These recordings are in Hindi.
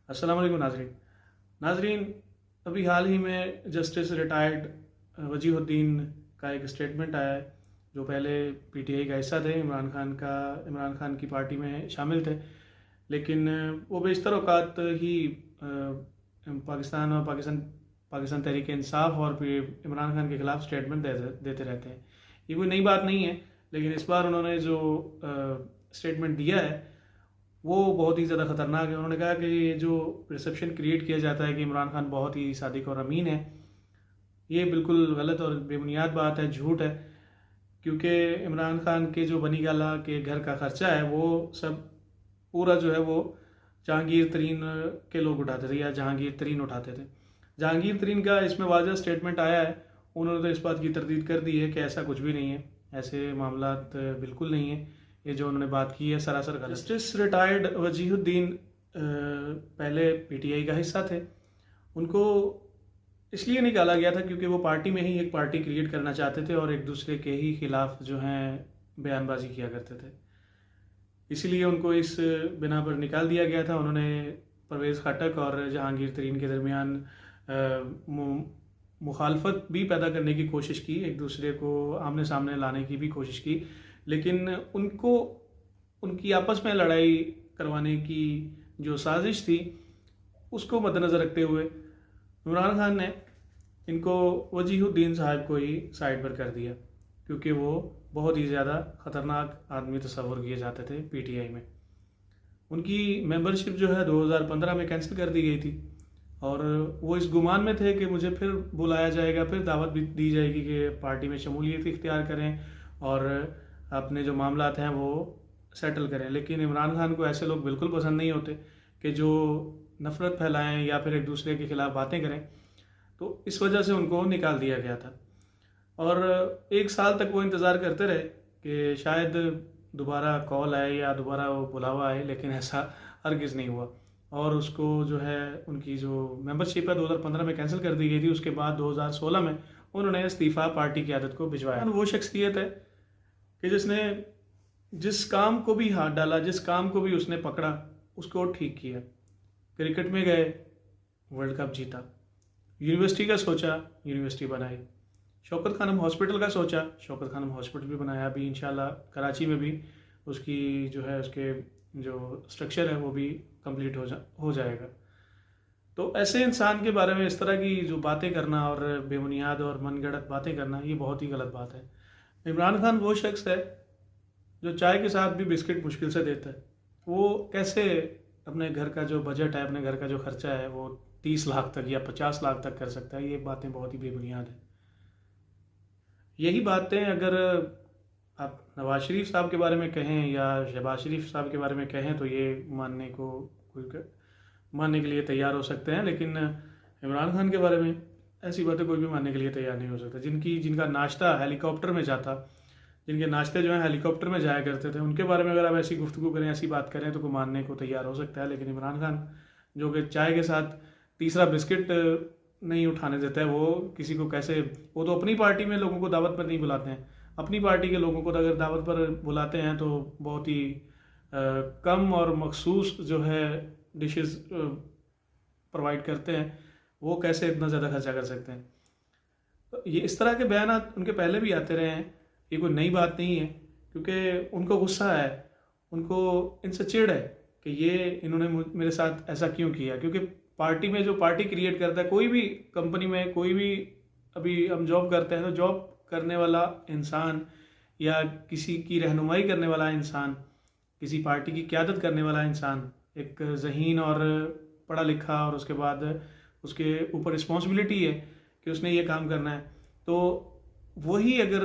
अस्सलाम वालेकुम नाजरीन। नाजरीन, अभी हाल ही में जस्टिस रिटायर्ड वजीहुद्दीन का एक स्टेटमेंट आया है, जो पहले पीटीआई का हिस्सा थे, इमरान खान की पार्टी में शामिल थे, लेकिन वो बेशतर औकात ही पाकिस्तान और पाकिस्तान तहरीक इंसाफ और फिर इमरान खान के खिलाफ स्टेटमेंट देते रहते हैं। ये कोई नई बात नहीं है, लेकिन इस बार उन्होंने जो स्टेटमेंट दिया है वो बहुत ही ज़्यादा ख़तरनाक है। उन्होंने कहा कि ये जो परसेप्शन क्रिएट किया जाता है कि इमरान खान बहुत ही सादिक और अमीन है, ये बिल्कुल गलत और बेबुनियाद बात है, झूठ है। क्योंकि इमरान खान के जो बनी गाला के घर का ख़र्चा है वो सब पूरा जो है वो जहांगीर तरीन के लोग उठाते थे या जहांगीर तरीन उठाते थे। जहांगीर तरीन का इसमें वाज़ह स्टेटमेंट आया है, उन्होंने तो इस बात की तरदीद कर दी है कि ऐसा कुछ भी नहीं है, ऐसे मामलात बिल्कुल नहीं है। ये जो उन्होंने बात की है सरासर गलत। जस्टिस रिटायर्ड वजीहुद्दीन पहले पीटीआई का हिस्सा थे। उनको इसलिए निकाला गया था क्योंकि वो पार्टी में ही एक पार्टी क्रिएट करना चाहते थे और एक दूसरे के ही खिलाफ जो हैं बयानबाजी किया करते थे। इसीलिए उनको इस बिना पर निकाल दिया गया था। उन्होंने परवेज़ खटक और जहांगीर तरीन के दरमियान मुखालफत भी पैदा करने की कोशिश की, एक दूसरे को आमने सामने लाने की भी कोशिश की, लेकिन उनको उनकी आपस में लड़ाई करवाने की जो साजिश थी उसको मद्देनज़र रखते हुए इमरान खान ने इनको वजीहुद्दीन साहब को ही साइड पर कर दिया, क्योंकि वो बहुत ही ज़्यादा ख़तरनाक आदमी तस्वर किए जाते थे पीटीआई में। उनकी मेंबरशिप जो है 2015 में कैंसिल कर दी गई थी और वो इस गुमान में थे कि मुझे फिर बुलाया जाएगा, फिर दावत भी दी जाएगी कि पार्टी में शमूलियत इख्तियार करें और अपने जो मामलात हैं वो सेटल करें। लेकिन इमरान खान को ऐसे लोग बिल्कुल पसंद नहीं होते कि जो नफ़रत फैलाएं या फिर एक दूसरे के खिलाफ बातें करें, तो इस वजह से उनको निकाल दिया गया था। और 1 साल तक वो इंतज़ार करते रहे कि शायद दोबारा कॉल आए या दोबारा वो बुलावा आए, लेकिन ऐसा हरगिज़ नहीं हुआ। और उसको जो है उनकी जो मेंबरशिप है 2015 में कैंसिल कर दी गई थी। उसके बाद 2016 में उन्होंने इस्तीफ़ा पार्टी की आदत को भिजवाया। वो शख्सियत है कि जिसने जिस काम को भी हाथ डाला, जिस काम को भी उसने पकड़ा, उसको ठीक किया। क्रिकेट में गए, वर्ल्ड कप जीता। यूनिवर्सिटी का सोचा, यूनिवर्सिटी बनाई। शौकत खानम हॉस्पिटल का सोचा, शौकत खानम हॉस्पिटल भी बनाया। अभी इंशाल्लाह कराची में भी उसकी जो है उसके जो स्ट्रक्चर है वो भी कंप्लीट हो जाएगा। तो ऐसे इंसान के बारे में इस तरह की जो बातें करना और बेबुनियाद और मनगढ़ंत बातें करना, ये बहुत ही गलत बात है। इमरान खान वो शख्स है जो चाय के साथ भी बिस्किट मुश्किल से देता है। वो कैसे अपने घर का जो बजट है, अपने घर का जो खर्चा है, वो 30 लाख तक या 50 लाख तक कर सकता है। ये बातें बहुत ही बेबुनियाद हैं। यही बातें अगर आप नवाज शरीफ साहब के बारे में कहें या शहबाज शरीफ साहब के बारे में कहें तो ये मानने के लिए तैयार हो सकते हैं, लेकिन इमरान खान के बारे में ऐसी बातें कोई भी मानने के लिए तैयार नहीं हो सकता। जिनका नाश्ता हेलीकॉप्टर में जाता, जिनके नाश्ते जो हैं हेलीकॉप्टर में जाया करते थे, उनके बारे में अगर आप ऐसी गुफ्तगू करें, ऐसी बात करें तो कोई मानने को तैयार हो सकता है। लेकिन इमरान खान जो कि चाय के साथ तीसरा बिस्किट नहीं उठाने देता है, वो किसी को कैसे, वो तो अपनी पार्टी में लोगों को दावत पर नहीं बुलाते हैं। अपनी पार्टी के लोगों को तो अगर दावत पर बुलाते हैं तो बहुत ही कम और मखसूस जो है डिशेस प्रोवाइड करते हैं। वो कैसे इतना ज़्यादा खर्चा कर सकते हैं? तो ये इस तरह के बयान उनके पहले भी आते रहे हैं, ये कोई नई बात नहीं है। क्योंकि उनको गुस्सा है, उनको इनसे चिढ़ है कि ये इन्होंने मेरे साथ ऐसा क्यों किया। क्योंकि पार्टी में जो पार्टी क्रिएट करता है, कोई भी कंपनी में, कोई भी अभी हम जॉब करते हैं तो जॉब करने वाला इंसान या किसी की रहनुमाई करने वाला इंसान, किसी पार्टी की क़यादत करने वाला इंसान एक ज़हीन और पढ़ा लिखा, और उसके बाद उसके ऊपर रिस्पॉन्सिबिलिटी है कि उसने ये काम करना है। तो वही अगर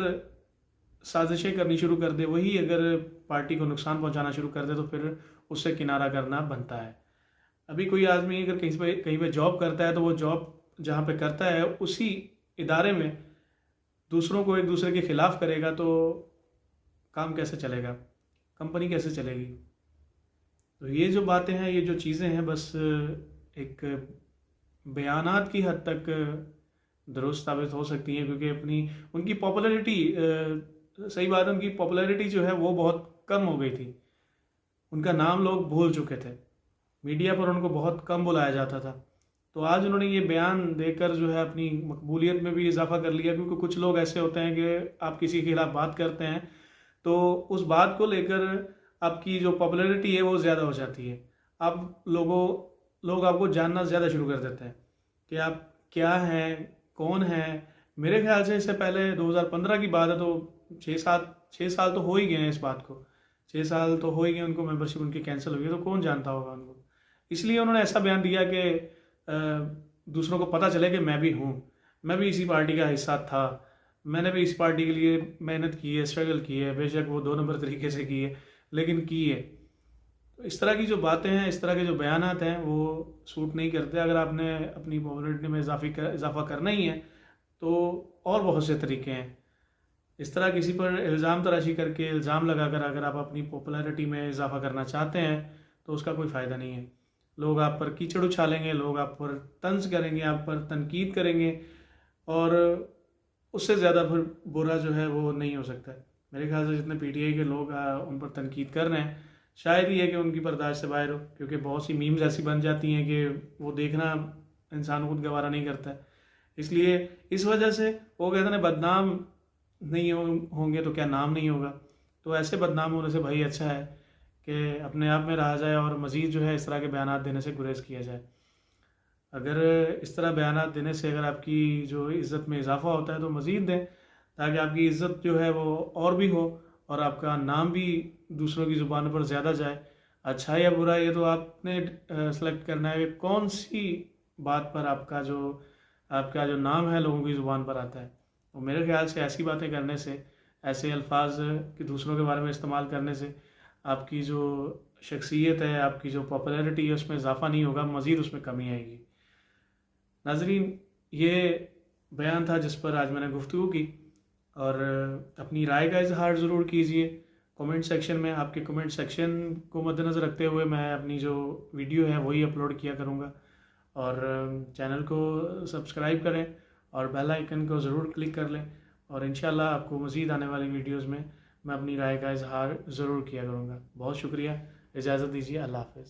साजिशें करनी शुरू कर दे, वही अगर पार्टी को नुकसान पहुंचाना शुरू कर दे, तो फिर उससे किनारा करना बनता है। अभी कोई आदमी अगर कहीं पे जॉब करता है तो वो जॉब जहाँ पे करता है उसी इदारे में दूसरों को एक दूसरे के खिलाफ करेगा तो काम कैसे चलेगा, कंपनी कैसे चलेगी? तो ये जो बातें हैं, ये जो चीज़ें हैं, बस एक बयानात की हद तक दुरुस्त साबित हो सकती हैं। क्योंकि उनकी पॉपुलैरिटी, सही बात है, उनकी पॉपुलैरिटी जो है वो बहुत कम हो गई थी। उनका नाम लोग भूल चुके थे। मीडिया पर उनको बहुत कम बुलाया जाता था। तो आज उन्होंने ये बयान देकर जो है अपनी मकबूलियत में भी इजाफा कर लिया, क्योंकि कुछ लोग ऐसे होते हैं कि आप किसी के खिलाफ बात करते हैं तो उस बात को लेकर आपकी जो पॉपुलैरिटी है वो ज़्यादा हो जाती है। अब लोग आपको जानना ज़्यादा शुरू कर देते हैं कि आप क्या हैं, कौन हैं। मेरे ख्याल से इससे पहले 2015 की बात है, तो 6 साल तो हो ही गए हैं इस बात को। 6 साल तो हो ही गए, उनको मेंबरशिप उनकी कैंसिल हुई है, तो कौन जानता होगा उनको। इसलिए उन्होंने ऐसा बयान दिया कि दूसरों को पता चले कि मैं भी हूँ, मैं भी इसी पार्टी का हिस्सा था, मैंने भी इस पार्टी के लिए मेहनत की है, स्ट्रगल की है, बेशक वो 2 नंबर तरीके से की है, लेकिन की है। तो इस तरह की जो बातें हैं, इस तरह के जो बयानात हैं वो सूट नहीं करते। अगर आपने अपनी पॉपुलैरिटी में इजाफा करना ही है तो और बहुत से तरीके हैं। इस तरह किसी पर इल्ज़ाम तराशी करके, इल्ज़ाम लगाकर अगर आप अपनी पॉपुलैरिटी में इजाफा करना चाहते हैं तो उसका कोई फ़ायदा नहीं है। लोग आप पर कीचड़ उछालेंगे, लोग आप पर तंज करेंगे, आप पर तनकीद करेंगे, और उससे ज़्यादा फिर बुरा जो है वो नहीं हो सकता है। मेरे ख्याल से जितने पीटीआई के लोग उन पर तनकीद कर रहे हैं, शायद ही है कि उनकी बर्दाश्त से बाहर हो, क्योंकि बहुत सी मीम्स ऐसी बन जाती हैं कि वो देखना इंसान खुद गवारा नहीं करता है। इसलिए इस वजह से वो कहते हैं बदनाम नहीं होंगे तो क्या नाम नहीं होगा। तो ऐसे बदनाम होने से भाई अच्छा है कि अपने आप में रहा जाए और मज़ीद जो है इस तरह के बयानात देने से गुरेज किया जाए। अगर इस तरह बयानात देने से अगर आपकी जो इज़्ज़त में इजाफा होता है तो मज़ीद दें, ताकि आपकी इज़्ज़त जो है वो और भी हो और आपका नाम भी दूसरों की ज़ुबान पर ज़्यादा जाए। अच्छा या बुरा ये तो आपने सेलेक्ट करना है कि कौन सी बात पर आपका जो नाम है लोगों की ज़ुबान पर आता है। तो मेरे ख्याल से ऐसी बातें करने से, ऐसे अल्फाज कि दूसरों के बारे में इस्तेमाल करने से आपकी जो शख्सियत है, आपकी जो पॉपुलैरिटी है उसमें इजाफा नहीं होगा, मज़ीद उसमें कमी आएगी। नाजरीन, ये बयान था जिस पर आज मैंने गुफ्तगू की, और अपनी राय का इजहार ज़रूर कीजिए कमेंट सेक्शन में। आपके कमेंट सेक्शन को मद्देनज़र रखते हुए मैं अपनी जो वीडियो है वही अपलोड किया करूँगा। और चैनल को सब्सक्राइब करें और बेल आइकन को ज़रूर क्लिक कर लें, और इंशाल्लाह आपको मज़ीद आने वाली वीडियोज़ में मैं अपनी राय का इजहार ज़रूर किया करूँगा। बहुत शुक्रिया, इजाज़त दीजिए, अल्लाह हाफ़िज़।